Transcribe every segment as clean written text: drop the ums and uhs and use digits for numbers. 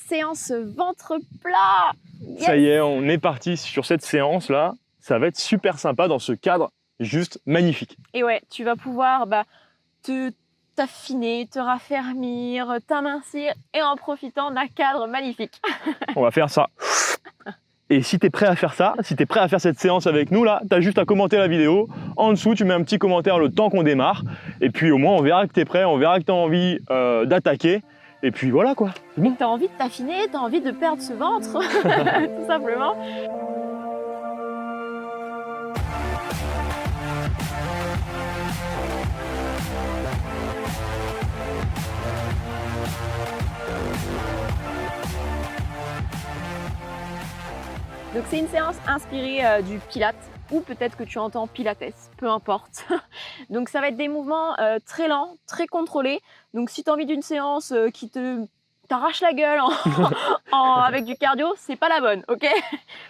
séance ventre plat. Yes. Ça y est, on est parti sur cette séance-là. Ça va être super sympa dans ce cadre juste magnifique. Et ouais, tu vas pouvoir t'affiner, te raffermir, t'amincir et en profitant d'un cadre magnifique. On va faire ça. Et si tu es prêt à faire ça, si tu es prêt à faire cette séance avec nous, là, tu as juste à commenter la vidéo. En dessous, tu mets un petit commentaire le temps qu'on démarre. Et puis au moins, on verra que tu es prêt, on verra que tu as envie d'attaquer. Et puis voilà quoi. Bon. Tu as envie de t'affiner, tu as envie de perdre ce ventre, tout simplement. Donc c'est une séance inspirée du Pilates ou peut-être que tu entends Pilates, peu importe. Donc ça va être des mouvements très lents, très contrôlés. Donc si tu as envie d'une séance qui t'arrache la gueule avec du cardio, c'est pas la bonne, ok?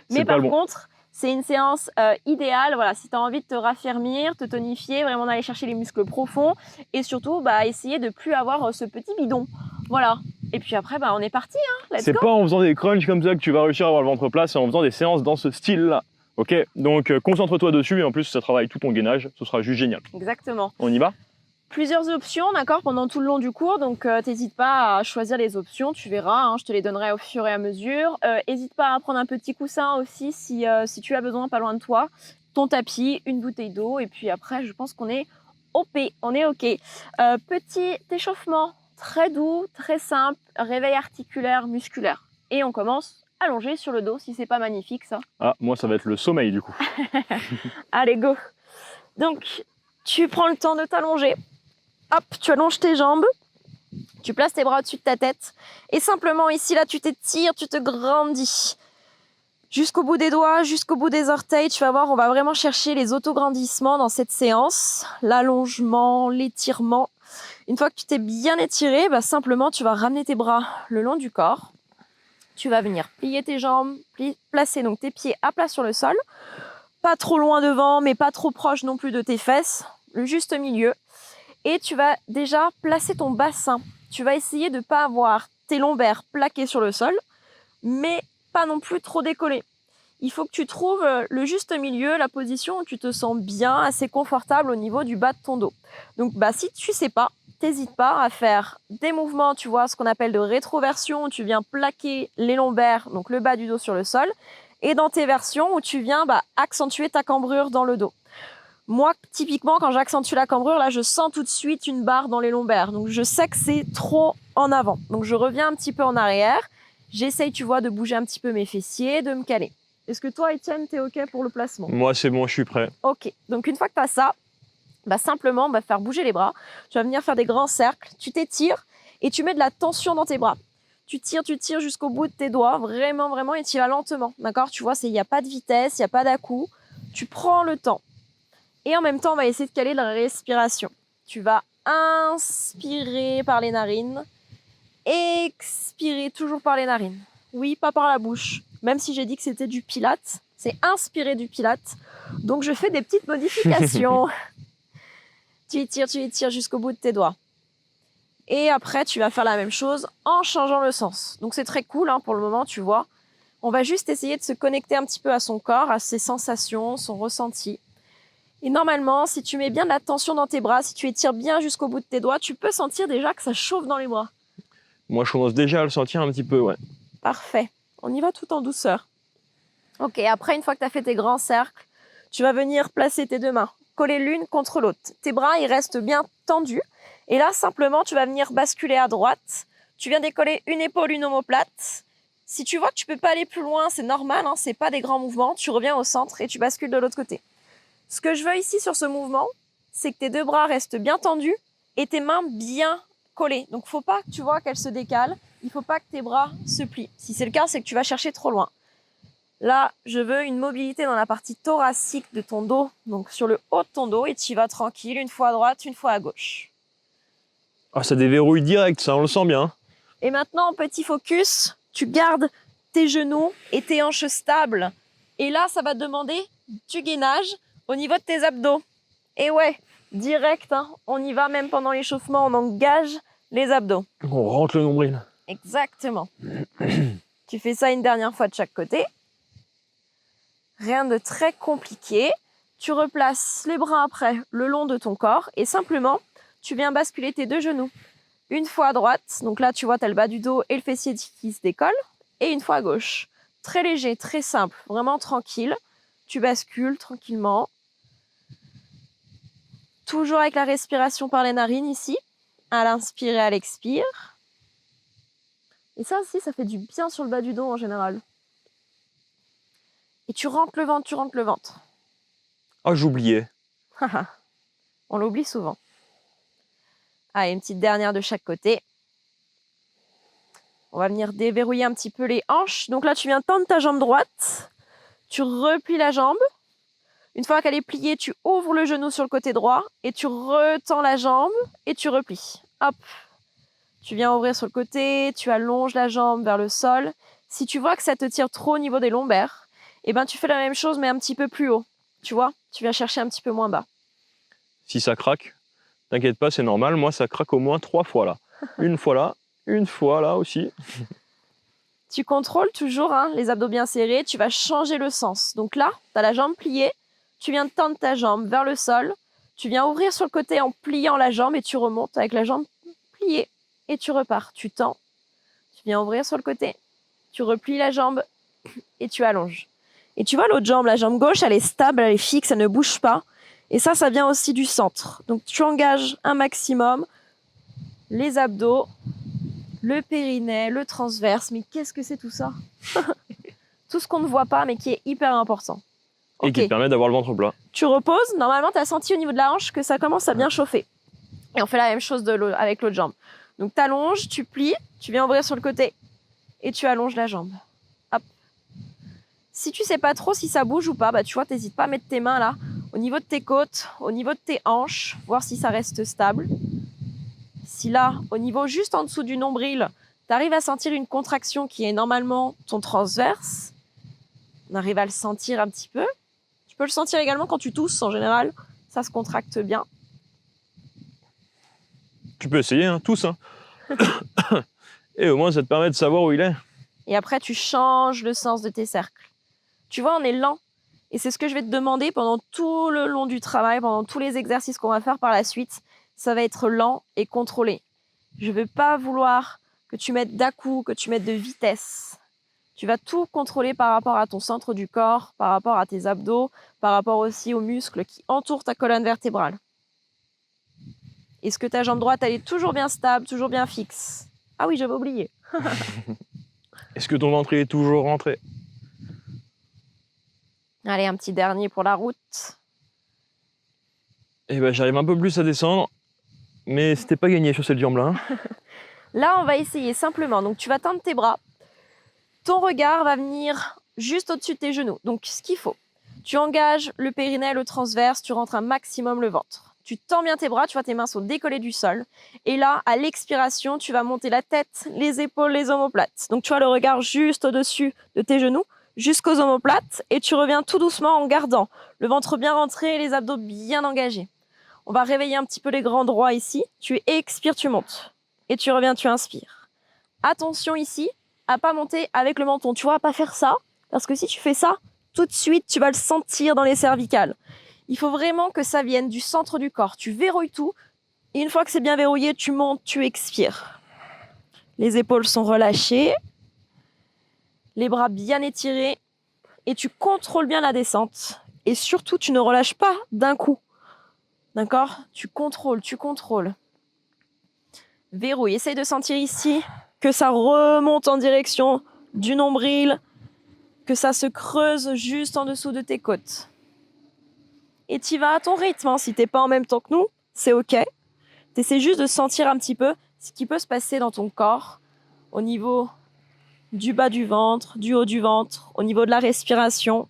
Mais par contre, c'est une séance idéale, voilà, si tu as envie de te raffermir, te tonifier, vraiment d'aller chercher les muscles profonds et surtout essayer de plus avoir ce petit bidon. Voilà. Et puis après, on est parti, hein. Let's go. C'est pas en faisant des crunchs comme ça que tu vas réussir à avoir le ventre plat, c'est en faisant des séances dans ce style-là. Ok, donc concentre-toi dessus et en plus ça travaille tout ton gainage, ce sera juste génial. Exactement. On y va? Plusieurs options, d'accord, pendant tout le long du cours, donc t'hésites pas à choisir les options, tu verras, hein, je te les donnerai au fur et à mesure. N'hésite pas à prendre un petit coussin aussi si tu as besoin, pas loin de toi, ton tapis, une bouteille d'eau, et puis après je pense qu'on est OP, on est OK. Petit échauffement très doux, très simple, réveil articulaire, musculaire. Et on commence allongé sur le dos, si c'est pas magnifique ça. Ah, moi ça va être le sommeil du coup. Allez, go. Donc, tu prends le temps de t'allonger. Hop, tu allonges tes jambes. Tu places tes bras au-dessus de ta tête. Et simplement ici, là, tu t'étires, tu te grandis. Jusqu'au bout des doigts, jusqu'au bout des orteils. Tu vas voir, on va vraiment chercher les autograndissements dans cette séance. L'allongement, l'étirement. Une fois que tu t'es bien étiré, simplement, tu vas ramener tes bras le long du corps. Tu vas venir plier tes jambes, placer donc tes pieds à plat sur le sol. Pas trop loin devant, mais pas trop proche non plus de tes fesses. Le juste milieu. Et tu vas déjà placer ton bassin. Tu vas essayer de ne pas avoir tes lombaires plaqués sur le sol, mais pas non plus trop décollés. Il faut que tu trouves le juste milieu, la position où tu te sens bien, assez confortable au niveau du bas de ton dos. Donc si tu ne sais pas, n'hésite pas à faire des mouvements, tu vois, ce qu'on appelle de rétroversion, où tu viens plaquer les lombaires, donc le bas du dos sur le sol, et dans tes versions où tu viens accentuer ta cambrure dans le dos. Moi, typiquement, quand j'accentue la cambrure, là, je sens tout de suite une barre dans les lombaires. Donc, je sais que c'est trop en avant. Donc, je reviens un petit peu en arrière. J'essaye, tu vois, de bouger un petit peu mes fessiers, de me caler. Est-ce que toi, Étienne, t'es OK pour le placement? Moi, c'est bon, je suis prêt. OK. Donc, une fois que tu as ça, simplement, faire bouger les bras. Tu vas venir faire des grands cercles. Tu t'étires et tu mets de la tension dans tes bras. Tu tires jusqu'au bout de tes doigts. Vraiment, vraiment, et tu vas lentement. D'accord? Tu vois, il n'y a pas de vitesse, il n'y a pas d'à-coup. Tu prends le temps. Et en même temps, on va essayer de caler la respiration. Tu vas inspirer par les narines, expirer toujours par les narines. Oui, pas par la bouche. Même si j'ai dit que c'était du Pilates, c'est inspirer du Pilates. Donc, je fais des petites modifications. Tu étires jusqu'au bout de tes doigts. Et après, tu vas faire la même chose en changeant le sens. Donc, c'est très cool pour le moment, tu vois. On va juste essayer de se connecter un petit peu à son corps, à ses sensations, son ressenti. Et normalement, si tu mets bien de la tension dans tes bras, si tu étires bien jusqu'au bout de tes doigts, tu peux sentir déjà que ça chauffe dans les bras. Moi, je commence déjà à le sentir un petit peu, ouais. Parfait. On y va tout en douceur. Ok, après, une fois que tu as fait tes grands cercles, tu vas venir placer tes deux mains, coller l'une contre l'autre. Tes bras, ils restent bien tendus. Et là, simplement, tu vas venir basculer à droite. Tu viens décoller une épaule, une omoplate. Si tu vois que tu peux pas aller plus loin, c'est normal, c'est pas des grands mouvements. Tu reviens au centre et tu bascules de l'autre côté. Ce que je veux ici sur ce mouvement, c'est que tes deux bras restent bien tendus et tes mains bien collées. Donc, faut pas que tu vois qu'elles se décalent. Il faut pas que tes bras se plient. Si c'est le cas, c'est que tu vas chercher trop loin. Là, je veux une mobilité dans la partie thoracique de ton dos, donc sur le haut de ton dos, et tu y vas tranquille, une fois à droite, une fois à gauche. Ah, ça déverrouille direct, ça, on le sent bien. Et maintenant, petit focus, tu gardes tes genoux et tes hanches stables. Et là, ça va te demander du gainage au niveau de tes abdos. Et ouais, direct, on y va même pendant l'échauffement, on engage les abdos. On rentre le nombril. Exactement. Tu fais ça une dernière fois de chaque côté. Rien de très compliqué. Tu replaces les bras après le long de ton corps et simplement, tu viens basculer tes deux genoux. Une fois à droite, donc là tu vois, tu as le bas du dos et le fessier qui se décolle, et une fois à gauche. Très léger, très simple, vraiment tranquille. Tu bascules tranquillement. Toujours avec la respiration par les narines ici, à l'inspire et à l'expire. Et ça aussi, ça fait du bien sur le bas du dos en général. Et tu rentres le ventre, tu rentres le ventre. Ah, j'oubliais. On l'oublie souvent. Allez, une petite dernière de chaque côté. On va venir déverrouiller un petit peu les hanches. Donc là, tu viens tendre ta jambe droite. Tu replies la jambe. Une fois qu'elle est pliée, tu ouvres le genou sur le côté droit et tu retends la jambe et tu replies. Hop. Tu viens ouvrir sur le côté, tu allonges la jambe vers le sol. Si tu vois que ça te tire trop au niveau des lombaires, eh ben tu fais la même chose mais un petit peu plus haut. Tu vois, tu viens chercher un petit peu moins bas. Si ça craque, t'inquiète pas, c'est normal. Moi, ça craque au moins 3 fois là. Une fois là aussi. Tu contrôles toujours les abdos bien serrés, tu vas changer le sens. Donc là, tu as la jambe pliée, tu viens tendre ta jambe vers le sol, tu viens ouvrir sur le côté en pliant la jambe et tu remontes avec la jambe pliée et tu repars. Tu tends, tu viens ouvrir sur le côté, tu replies la jambe et tu allonges. Et tu vois l'autre jambe, la jambe gauche, elle est stable, elle est fixe, elle ne bouge pas. Et ça vient aussi du centre. Donc tu engages un maximum les abdos, le périnée, le transverse. Mais qu'est-ce que c'est tout ça? Tout ce qu'on ne voit pas, mais qui est hyper important. Et qui te permet d'avoir le ventre plat. Tu reposes. Normalement, tu as senti au niveau de la hanche que ça commence à bien chauffer. Et on fait la même chose avec l'autre jambe. Donc tu allonges, tu plies, tu viens ouvrir sur le côté et tu allonges la jambe. Hop. Si tu sais pas trop si ça bouge ou pas, bah tu vois, t'hésites pas à mettre tes mains là, au niveau de tes côtes, au niveau de tes hanches, voir si ça reste stable. Si là, au niveau juste en dessous du nombril, tu arrives à sentir une contraction qui est normalement ton transverse, on arrive à le sentir un petit peu. Tu peux le sentir également quand tu tousses en général, ça se contracte bien. Tu peux essayer, tous. Et au moins, ça te permet de savoir où il est. Et après, tu changes le sens de tes cercles. Tu vois, on est lent. Et c'est ce que je vais te demander pendant tout le long du travail, pendant tous les exercices qu'on va faire par la suite. Ça va être lent et contrôlé. Je ne vais pas vouloir que tu mettes d'à-coup, que tu mettes de vitesse. Tu vas tout contrôler par rapport à ton centre du corps, par rapport à tes abdos, par rapport aussi aux muscles qui entourent ta colonne vertébrale. Est-ce que ta jambe droite, elle est toujours bien stable, toujours bien fixe? Ah oui, j'avais oublié. Est-ce que ton ventre est toujours rentré? Allez, un petit dernier pour la route. Eh ben, j'arrive un peu plus à descendre, mais c'était pas gagné sur cette jambe-là. Là, on va essayer simplement. Donc, tu vas tendre tes bras. Ton regard va venir juste au-dessus de tes genoux. Donc, ce qu'il faut, tu engages le périnée, le transverse, tu rentres un maximum le ventre. Tu tends bien tes bras, tu vois, tes mains sont décollées du sol. Et là, à l'expiration, tu vas monter la tête, les épaules, les omoplates. Donc, tu as le regard juste au-dessus de tes genoux, jusqu'aux omoplates. Et tu reviens tout doucement en gardant le ventre bien rentré et les abdos bien engagés. On va réveiller un petit peu les grands droits ici. Tu expires, tu montes. Et tu reviens, tu inspires. Attention ici, à pas monter avec le menton. Tu vois, à pas faire ça. Parce que si tu fais ça, tout de suite, tu vas le sentir dans les cervicales. Il faut vraiment que ça vienne du centre du corps. Tu verrouilles tout. Et une fois que c'est bien verrouillé, tu montes, tu expires. Les épaules sont relâchées. Les bras bien étirés. Et tu contrôles bien la descente. Et surtout, tu ne relâches pas d'un coup. D'accord? Tu contrôles. Verrouille. Essaye de sentir ici que ça remonte en direction du nombril, que ça se creuse juste en dessous de tes côtes. Et tu vas à ton rythme. Si tu n'es pas en même temps que nous, c'est OK. Tu essaies juste de sentir un petit peu ce qui peut se passer dans ton corps au niveau du bas du ventre, du haut du ventre, au niveau de la respiration.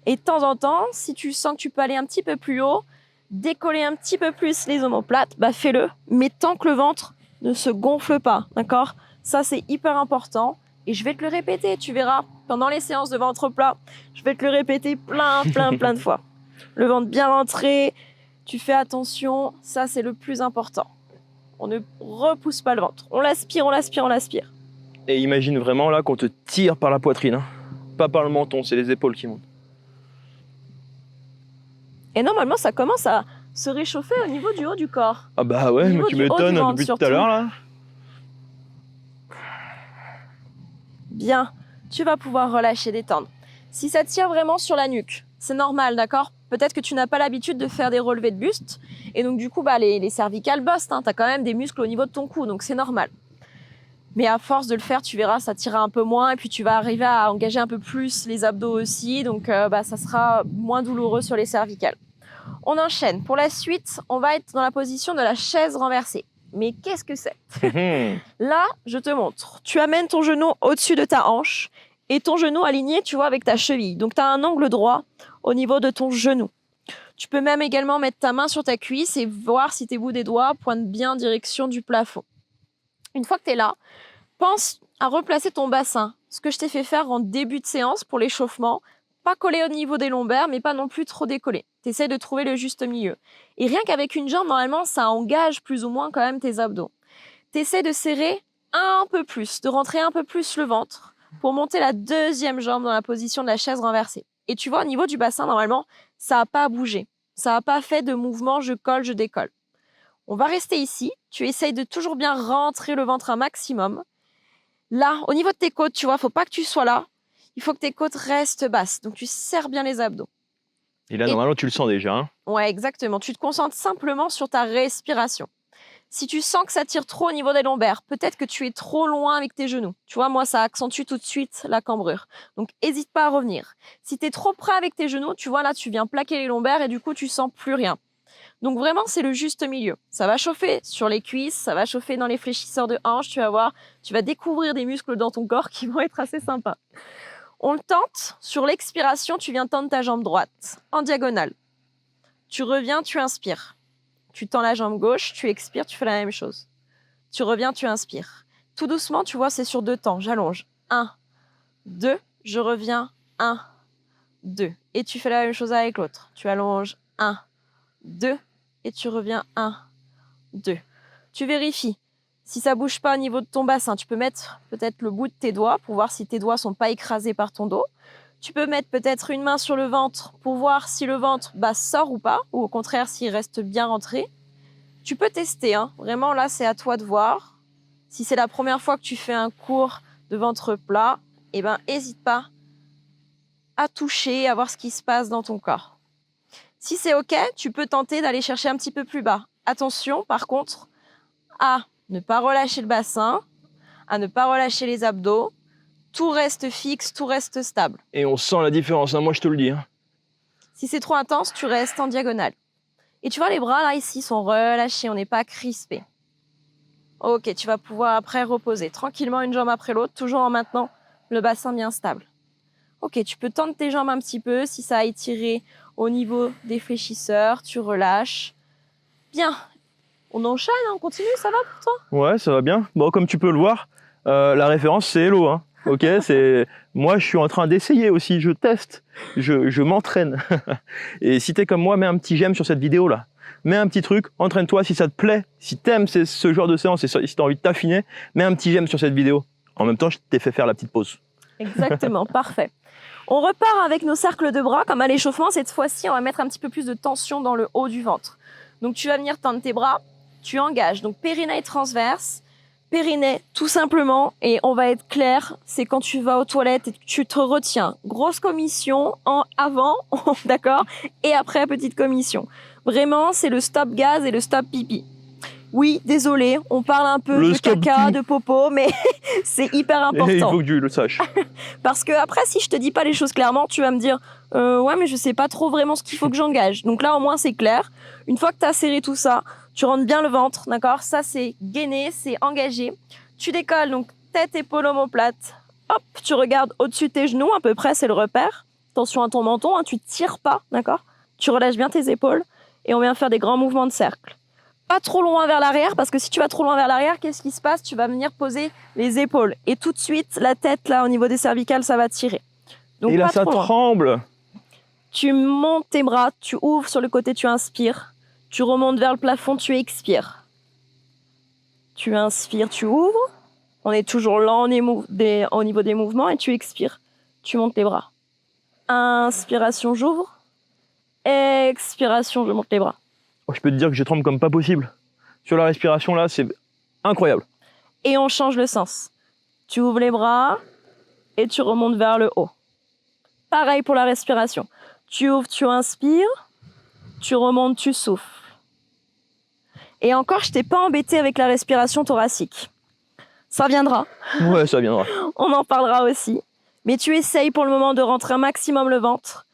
Et de temps en temps, si tu sens que tu peux aller un petit peu plus haut, décoller un petit peu plus les omoplates, bah fais-le, mais tant que le ventre ne se gonfle pas, d'accord? Ça, c'est hyper important. Et je vais te le répéter, tu verras, pendant les séances de ventre plat, je vais te le répéter plein de fois. Le ventre bien rentré, tu fais attention, ça, c'est le plus important. On ne repousse pas le ventre. On l'aspire, on l'aspire, on l'aspire. Et imagine vraiment là qu'on te tire par la poitrine, hein. Pas par le menton, c'est les épaules qui montent. Et normalement, ça commence à se réchauffer au niveau du haut du corps. Ah bah ouais, mais tu m'étonnes depuis tout à l'heure là. Bien, tu vas pouvoir relâcher, détendre. Si ça tire vraiment sur la nuque, c'est normal, d'accord? Peut-être que tu n'as pas l'habitude de faire des relevés de buste. Et donc, du coup, les cervicales bossent. Hein, tu as quand même des muscles au niveau de ton cou, donc c'est normal. Mais à force de le faire, tu verras, ça tirera un peu moins. Et puis, tu vas arriver à engager un peu plus les abdos aussi. Donc, ça sera moins douloureux sur les cervicales. On enchaîne. Pour la suite, on va être dans la position de la chaise renversée. Mais qu'est-ce que c'est? Là, je te montre. Tu amènes ton genou au-dessus de ta hanche et ton genou aligné, tu vois, avec ta cheville. Donc, tu as un angle droit au niveau de ton genou. Tu peux même également mettre ta main sur ta cuisse et voir si tes bouts des doigts pointent bien en direction du plafond. Une fois que tu es là, pense à replacer ton bassin. Ce que je t'ai fait faire en début de séance pour l'échauffement, pas collé au niveau des lombaires, mais pas non plus trop décollé. Tu essaies de trouver le juste milieu. Et rien qu'avec une jambe, normalement, ça engage plus ou moins quand même tes abdos. Tu essaies de serrer un peu plus, de rentrer un peu plus le ventre pour monter la deuxième jambe dans la position de la chaise renversée. Et tu vois, au niveau du bassin, normalement, ça n'a pas bougé. Ça n'a pas fait de mouvement, je colle, je décolle. On va rester ici. Tu essayes de toujours bien rentrer le ventre un maximum. Là, au niveau de tes côtes, tu vois, il ne faut pas que tu sois là. Il faut que tes côtes restent basses. Donc, tu serres bien les abdos. Et là, normalement, tu le sens déjà. Hein. Ouais, exactement. Tu te concentres simplement sur ta respiration. Si tu sens que ça tire trop au niveau des lombaires, peut-être que tu es trop loin avec tes genoux. Tu vois, moi, ça accentue tout de suite la cambrure. Donc, n'hésite pas à revenir. Si tu es trop près avec tes genoux, tu vois, là, tu viens plaquer les lombaires et du coup, tu sens plus rien. Donc, vraiment, c'est le juste milieu. Ça va chauffer sur les cuisses, ça va chauffer dans les fléchisseurs de hanches. Tu vas voir, tu vas découvrir des muscles dans ton corps qui vont être assez sympas. On le tente. Sur l'expiration, tu viens tendre ta jambe droite en diagonale. Tu reviens, tu inspires. Tu tends la jambe gauche, tu expires, tu fais la même chose. Tu reviens, tu inspires. Tout doucement, tu vois, c'est sur 2 temps. J'allonge. 1, 2, je reviens. 1, 2. Et tu fais la même chose avec l'autre. Tu allonges. 1, 2, et tu reviens. 1, 2. Tu vérifies. Si ça bouge pas au niveau de ton bassin, tu peux mettre peut-être le bout de tes doigts pour voir si tes doigts sont pas écrasés par ton dos. Tu peux mettre peut-être une main sur le ventre pour voir si le ventre sort ou pas, ou au contraire s'il reste bien rentré. Tu peux tester, hein. Vraiment là c'est à toi de voir. Si c'est la première fois que tu fais un cours de ventre plat, n'hésite pas à toucher, à voir ce qui se passe dans ton corps. Si c'est ok, tu peux tenter d'aller chercher un petit peu plus bas. Attention par contre à ne pas relâcher le bassin, à ne pas relâcher les abdos. Tout reste fixe, tout reste stable. Et on sent la différence, hein, moi je te le dis. Hein. Si c'est trop intense, tu restes en diagonale. Et tu vois, les bras là, ici, sont relâchés, on n'est pas crispé. Ok, tu vas pouvoir après reposer tranquillement une jambe après l'autre, toujours en maintenant le bassin bien stable. Ok, tu peux tendre tes jambes un petit peu, si ça a étiré au niveau des fléchisseurs, tu relâches. Bien, on enchaîne, on continue, ça va pour toi? Ouais, ça va bien. Bon, comme tu peux le voir, la référence c'est Hello. Hein. Ok, c'est moi je suis en train d'essayer aussi, je teste, je m'entraîne. Et si t'es comme moi, mets un petit j'aime sur cette vidéo là. Mets un petit truc, entraîne-toi si ça te plaît, si t'aimes ce genre de séance et si t'as envie de t'affiner, mets un petit j'aime sur cette vidéo. En même temps, je t'ai fait faire la petite pause. Exactement, parfait. On repart avec nos cercles de bras, comme à l'échauffement. Cette fois-ci, on va mettre un petit peu plus de tension dans le haut du ventre. Donc tu vas venir tendre tes bras, tu engages. Donc périnée transverse. Périnée, tout simplement, et on va être clair, c'est quand tu vas aux toilettes et que tu te retiens. Grosse commission en avant, d'accord, et après petite commission. Vraiment, c'est le stop gaz et le stop pipi. Oui, désolé, on parle un peu de caca, de popo, mais c'est hyper important. Et il faut que tu le saches. Parce que après, si je te dis pas les choses clairement, tu vas me dire ouais, mais je sais pas trop vraiment ce qu'il faut que j'engage. Donc là, au moins, c'est clair. Une fois que tu as serré tout ça, tu rentres bien le ventre, d'accord? Ça, c'est gainé, c'est engagé. Tu décolles, donc tête, épaule, omoplate. Hop, tu regardes au-dessus de tes genoux, à peu près, c'est le repère. Attention à ton menton, hein, tu tires pas, d'accord? Tu relâches bien tes épaules et on vient faire des grands mouvements de cercle. Pas trop loin vers l'arrière, parce que si tu vas trop loin vers l'arrière, qu'est-ce qui se passe? Tu vas venir poser les épaules. Et tout de suite, la tête, là, au niveau des cervicales, ça va tirer. Donc, et là, pas ça trop loin. tremble. Tu montes tes bras, tu ouvres sur le côté, tu inspires. Tu remontes vers le plafond, tu expires. Tu inspires, tu ouvres. On est toujours lent au niveau des mouvements et tu expires. Tu montes les bras. Inspiration, j'ouvre. Expiration, je monte les bras. Oh, je peux te dire que je tremble comme pas possible. Sur la respiration, là, c'est incroyable. Et on change le sens. Tu ouvres les bras et tu remontes vers le haut. Pareil pour la respiration. Tu ouvres, tu inspires. Tu remontes, tu souffles. Et encore, je t'ai pas embêté avec la respiration thoracique. Ça viendra. Ouais, ça viendra. On en parlera aussi. Mais tu essayes pour le moment de rentrer un maximum le ventre.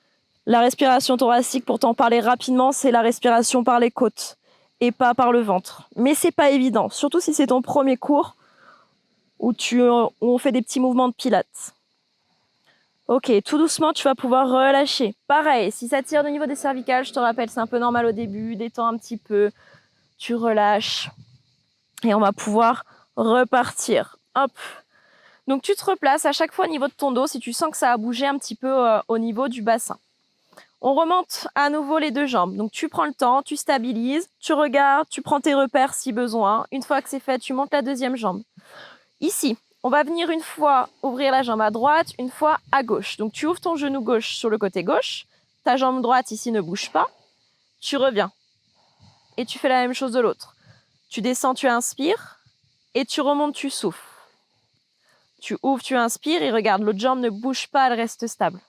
La respiration thoracique, pour t'en parler rapidement, c'est la respiration par les côtes et pas par le ventre. Mais c'est pas évident, surtout si c'est ton premier cours où on fait des petits mouvements de pilates. Ok, tout doucement, tu vas pouvoir relâcher. Pareil, si ça tire au niveau des cervicales, je te rappelle, c'est un peu normal au début. Détends un petit peu, tu relâches et on va pouvoir repartir. Hop. Donc tu te replaces à chaque fois au niveau de ton dos si tu sens que ça a bougé un petit peu au niveau du bassin. On remonte à nouveau les deux jambes. Donc tu prends le temps, tu stabilises, tu regardes, tu prends tes repères si besoin. Une fois que c'est fait, tu montes la deuxième jambe. Ici, on va venir une fois ouvrir la jambe à droite, une fois à gauche. Donc tu ouvres ton genou gauche sur le côté gauche. Ta jambe droite ici ne bouge pas. Tu reviens. Et tu fais la même chose de l'autre. Tu descends, tu inspires. Et tu remontes, tu souffles. Tu ouvres, tu inspires et regarde, l'autre jambe ne bouge pas, elle reste stable.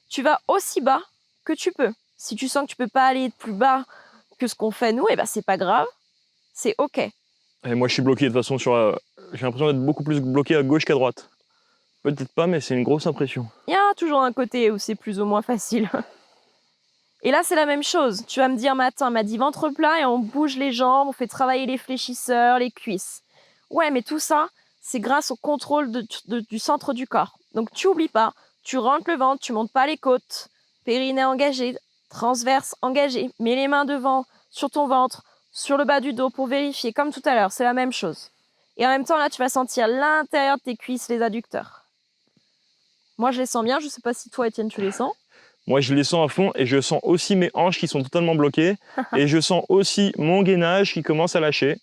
Tu vas aussi bas que tu peux. Si tu sens que tu peux pas aller plus bas que ce qu'on fait nous, c'est pas grave, c'est ok. Et moi, je suis bloqué de toute façon j'ai l'impression d'être beaucoup plus bloqué à gauche qu'à droite. Peut-être pas, mais c'est une grosse impression. Il y a toujours un côté où c'est plus ou moins facile. Et là, c'est la même chose. Tu vas me dire, matin, m'a dit ventre plat et on bouge les jambes, on fait travailler les fléchisseurs, les cuisses. Ouais, mais tout ça, c'est grâce au contrôle du centre du corps. Donc, tu oublies pas, tu rentres le ventre, tu montes pas les côtes, périnée engagé, transverse engagé. Mets les mains devant, sur ton ventre, sur le bas du dos pour vérifier, comme tout à l'heure, c'est la même chose. Et en même temps, là, tu vas sentir l'intérieur de tes cuisses, les adducteurs. Moi, je les sens bien. Je sais pas si toi, Étienne, tu les sens. Moi, je les sens à fond et je sens aussi mes hanches qui sont totalement bloquées. Et je sens aussi mon gainage qui commence à lâcher.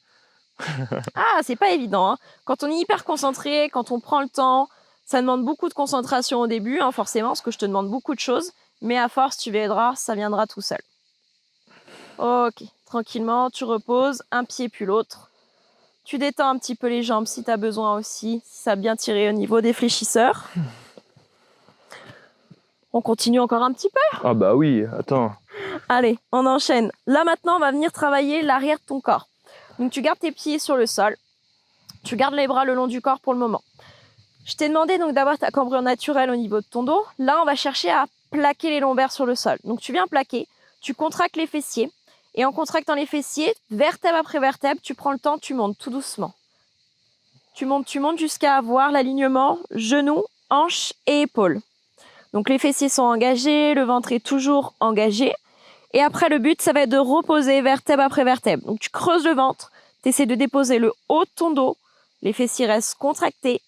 Ah, c'est pas évident. Hein. Quand on est hyper concentré, quand on prend le temps, ça demande beaucoup de concentration au début, hein, forcément, parce que je te demande beaucoup de choses. Mais à force, tu verras, ça viendra tout seul. Ok, tranquillement, tu reposes, un pied puis l'autre. Tu détends un petit peu les jambes si tu as besoin aussi, si ça a bien tiré au niveau des fléchisseurs. On continue encore un petit peu. Ah bah oui, attends. Allez, on enchaîne. Là maintenant, on va venir travailler l'arrière de ton corps. Donc tu gardes tes pieds sur le sol. Tu gardes les bras le long du corps pour le moment. Je t'ai demandé donc d'avoir ta cambrure naturelle au niveau de ton dos. Là, on va chercher à plaquer les lombaires sur le sol. Donc tu viens plaquer, tu contractes les fessiers. Et en contractant les fessiers, vertèbre après vertèbre, tu prends le temps, tu montes tout doucement. Tu montes jusqu'à avoir l'alignement genou, hanche et épaules. Donc les fessiers sont engagés, le ventre est toujours engagé. Et après, le but, ça va être de reposer vertèbre après vertèbre. Donc tu creuses le ventre, tu essaies de déposer le haut de ton dos, les fessiers restent contractés,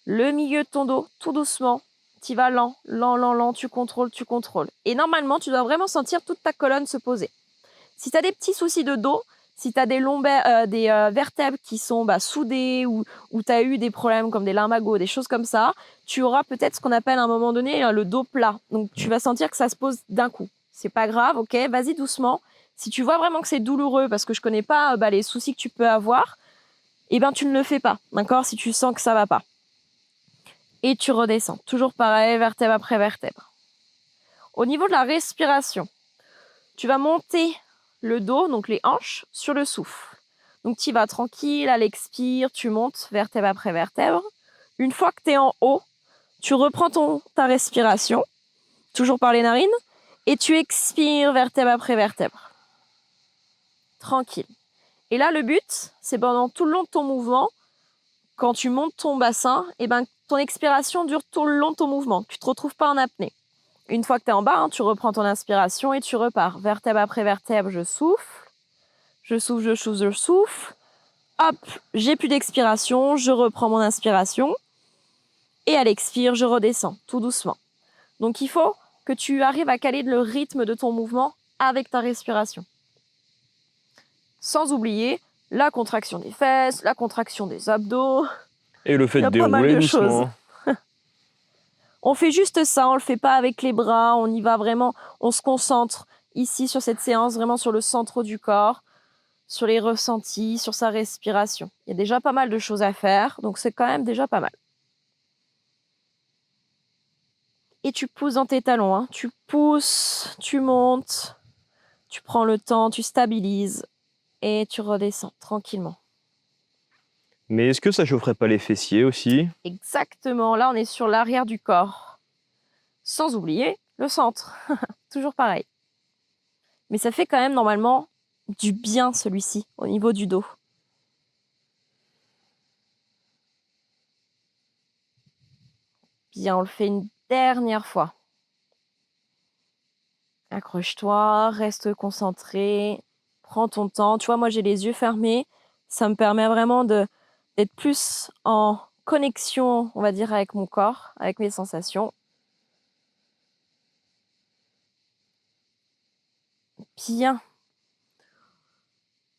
le milieu de ton dos, tout doucement, tu vas lent, tu contrôles. Et normalement, tu dois vraiment sentir toute ta colonne se poser. Si tu as des petits soucis de dos, si tu as des vertèbres qui sont soudées ou tu as eu des problèmes comme des lumbagos, des choses comme ça, tu auras peut-être ce qu'on appelle à un moment donné le dos plat. Donc tu vas sentir que ça se pose d'un coup. C'est pas grave, ok, vas-y doucement. Si tu vois vraiment que c'est douloureux parce que je connais pas les soucis que tu peux avoir, tu ne le fais pas, d'accord, si tu sens que ça va pas. Et tu redescends, toujours pareil, vertèbre après vertèbre. Au niveau de la respiration, tu vas monter le dos, donc les hanches, sur le souffle. Donc tu vas tranquille, à l'expire, tu montes vertèbre après vertèbre. Une fois que tu es en haut, tu reprends ta respiration, toujours par les narines, et tu expires vertèbre après vertèbre. Tranquille. Et là, le but, c'est pendant tout le long de ton mouvement, quand tu montes ton bassin, ton expiration dure tout le long de ton mouvement. Tu ne te retrouves pas en apnée. Une fois que tu es en bas, tu reprends ton inspiration et tu repars. Vertèbre après vertèbre, je souffle. Je souffle. Hop, j'ai plus d'expiration, je reprends mon inspiration. Et à l'expire, je redescends, tout doucement. Donc il faut que tu arrives à caler le rythme de ton mouvement avec ta respiration. Sans oublier la contraction des fesses, la contraction des abdos. Et le fait Il y de a pas mal dérouler de doucement. choses. On fait juste ça, on le fait pas avec les bras, on y va vraiment, on se concentre ici sur cette séance, vraiment sur le centre du corps, sur les ressentis, sur sa respiration. Il y a déjà pas mal de choses à faire, donc c'est quand même déjà pas mal. Et tu pousses dans tes talons, hein. Tu pousses, tu montes, tu prends le temps, tu stabilises et tu redescends tranquillement. Mais est-ce que ça chaufferait pas les fessiers aussi? Exactement, là on est sur l'arrière du corps. Sans oublier le centre, toujours pareil. Mais ça fait quand même normalement du bien celui-ci au niveau du dos. Bien, on le fait une dernière fois. Accroche-toi, reste concentré, prends ton temps. Tu vois, moi j'ai les yeux fermés, ça me permet vraiment d'être plus en connexion, on va dire, avec mon corps, avec mes sensations. Bien.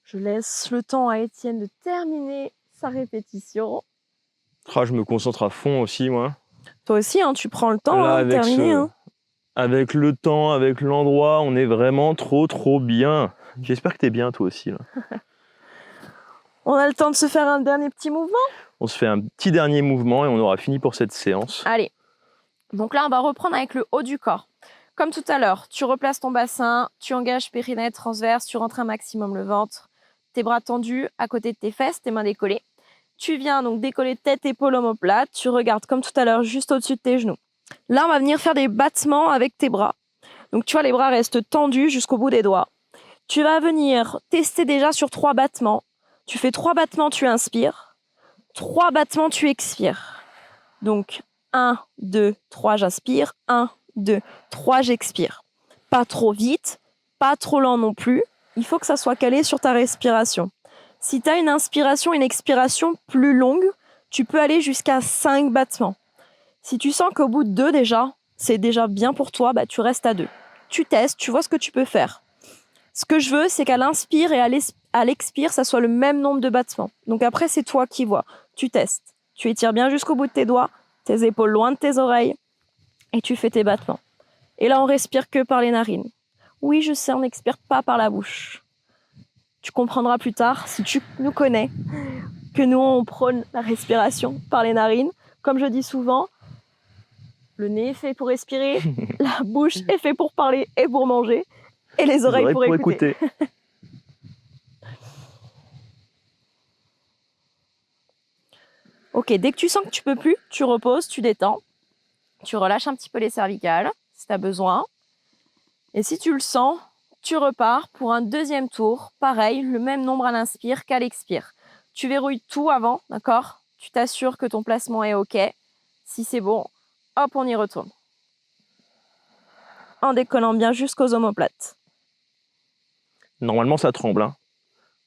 Je laisse le temps à Étienne de terminer sa répétition. Ah, je me concentre à fond aussi, moi. Toi aussi, hein, tu prends le temps Là, de terminer. Hein. avec le temps, avec l'endroit, on est vraiment trop bien. J'espère que t'es bien toi aussi. Là. On a le temps de se faire un dernier petit mouvement. On se fait un petit dernier mouvement et on aura fini pour cette séance. Allez. Donc là, on va reprendre avec le haut du corps. Comme tout à l'heure, tu replaces ton bassin, tu engages périnée transverse, tu rentres un maximum le ventre, tes bras tendus à côté de tes fesses, tes mains décollées. Tu viens donc décoller tête, épaule, omoplate. Tu regardes comme tout à l'heure juste au-dessus de tes genoux. Là, on va venir faire des battements avec tes bras. Donc tu vois, les bras restent tendus jusqu'au bout des doigts. Tu vas venir tester déjà sur 3 battements. Tu fais 3 battements, tu inspires. 3 battements, tu expires. Donc 1, 2, 3, j'inspire. 1, 2, 3, j'expire. Pas trop vite, pas trop lent non plus. Il faut que ça soit calé sur ta respiration. Si tu as une inspiration et une expiration plus longue, tu peux aller jusqu'à 5 battements. Si tu sens qu'au bout de 2 déjà, c'est déjà bien pour toi, bah, tu restes à 2. Tu testes, tu vois ce que tu peux faire. Ce que je veux, c'est qu'à l'inspire et à l'expire, ça soit le même nombre de battements. Donc après, c'est toi qui vois. Tu testes. Tu étires bien jusqu'au bout de tes doigts, tes épaules loin de tes oreilles, et tu fais tes battements. Et là, on respire que par les narines. Oui, je sais, on n'expire pas par la bouche. Tu comprendras plus tard, si tu nous connais, que nous, on prône la respiration par les narines. Comme je dis souvent, le nez est fait pour respirer, la bouche est fait pour parler et pour manger, et les oreilles pour écouter. Ok, dès que tu sens que tu peux plus, tu reposes, tu détends. Tu relâches un petit peu les cervicales, si tu as besoin. Et si tu le sens, tu repars pour un deuxième tour. Pareil, le même nombre à l'inspire qu'à l'expire. Tu verrouilles tout avant, d'accord? Tu t'assures que ton placement est ok. Si c'est bon, hop, on y retourne. En décollant bien jusqu'aux omoplates. Normalement, ça tremble. Hein.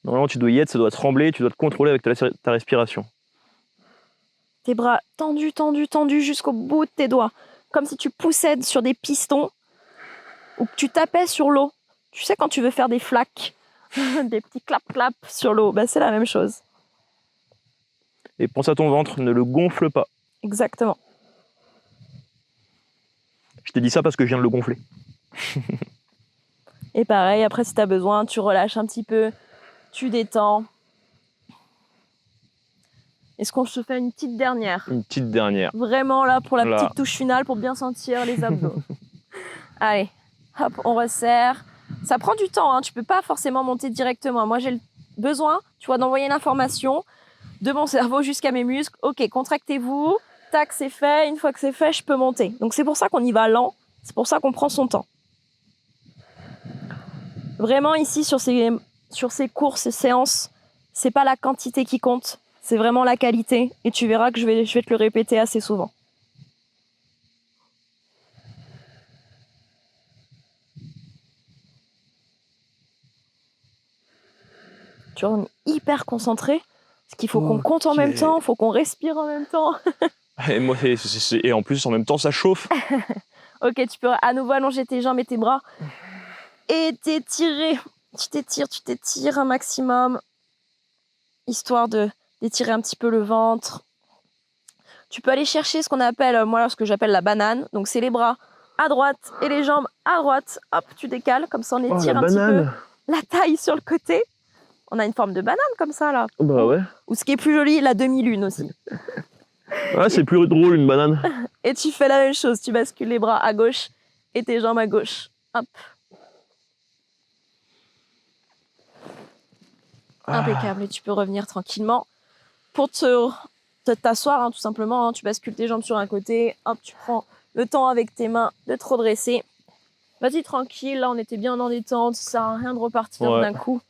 Normalement, tu dois y être, ça doit trembler, tu dois te contrôler avec ta respiration. Tes bras tendus, tendus, tendus jusqu'au bout de tes doigts. Comme si tu poussais sur des pistons ou que tu tapais sur l'eau. Tu sais quand tu veux faire des flaques, des petits clap-clap sur l'eau, ben, c'est la même chose. Et pense à ton ventre, ne le gonfle pas. Exactement. Je t'ai dit ça parce que je viens de le gonfler. Et pareil, après si tu as besoin, tu relâches un petit peu, tu détends. Est-ce qu'on se fait une petite dernière? Une petite dernière. Vraiment là pour la Là. petite touche finale pour bien sentir les abdos. Allez, hop, on resserre. Ça prend du temps, hein. Tu peux pas forcément monter directement. Moi j'ai le besoin, tu vois, d'envoyer l'information de mon cerveau jusqu'à mes muscles. Ok, contractez-vous, tac, c'est fait. Une fois que c'est fait, je peux monter. Donc c'est pour ça qu'on y va lent, c'est pour ça qu'on prend son temps. Vraiment ici sur ces cours, ces séances, c'est pas la quantité qui compte, c'est vraiment la qualité. Et tu verras que je vais te le répéter assez souvent. Tu vois, on est hyper concentré, parce qu'il faut qu'on compte en même temps, il faut qu'on respire en même temps. Et, moi, et en plus, en même temps, ça chauffe. Ok, tu peux à nouveau allonger tes jambes et tes bras. Et t'étirer. Tu t'étires un maximum. histoire d'étirer un petit peu le ventre. Tu peux aller chercher ce qu'on appelle, moi, ce que j'appelle la banane. Donc, c'est les bras à droite et les jambes à droite. Hop, tu décales, comme ça, on étire un petit peu la taille sur le côté. On a une forme de banane comme ça, là. Bah ouais. Ou ce qui est plus joli, la demi-lune aussi. Ouais, c'est plus drôle une banane. Et tu fais la même chose. Tu bascules les bras à gauche et tes jambes à gauche. Hop. Impeccable. Et tu peux revenir tranquillement pour t'asseoir, hein, tout simplement. Hein. Tu bascules tes jambes sur un côté. Hop, tu prends le temps avec tes mains de te redresser. Vas-y, tranquille. Là, on était bien en détente. Ça sert à rien de repartir d'un coup.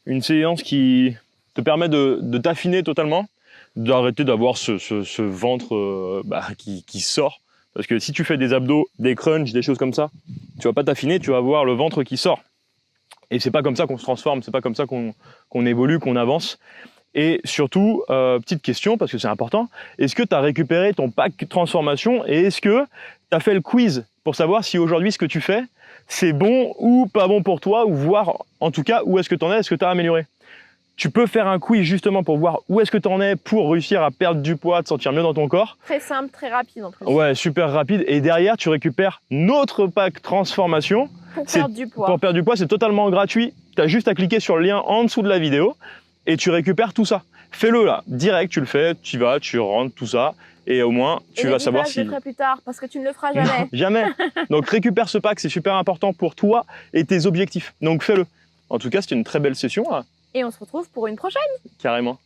Une séance qui te permet de t'affiner totalement, d'arrêter d'avoir ce ventre qui sort. Parce que si tu fais des abdos, des crunchs, des choses comme ça, tu vas pas t'affiner, tu vas avoir le ventre qui sort. Et c'est pas comme ça qu'on se transforme, c'est pas comme ça qu'on évolue, qu'on avance. Et surtout, petite question, parce que c'est important, est-ce que tu as récupéré ton pack transformation et est-ce que tu as fait le quiz pour savoir si aujourd'hui ce que tu fais, c'est bon ou pas bon pour toi, ou voir en tout cas où est-ce que tu en es, est-ce que tu as amélioré. Tu peux faire un quiz justement pour voir où est-ce que tu en es pour réussir à perdre du poids, te sentir mieux dans ton corps. Très simple, très rapide en plus. Ouais, super rapide. Et derrière, tu récupères notre pack transformation. Pour perdre du poids. Pour perdre du poids, c'est totalement gratuit. Tu as juste à cliquer sur le lien en dessous de la vidéo et tu récupères tout ça. Fais-le là, direct, tu le fais, tu vas, tu rentres, tout ça. Et au moins, tu vas savoir si... je le ferai plus tard, parce que tu ne le feras jamais. Non, jamais. Donc récupère ce pack, c'est super important pour toi et tes objectifs. Donc fais-le. En tout cas, c'était une très belle session. Là. Et on se retrouve pour une prochaine. Carrément.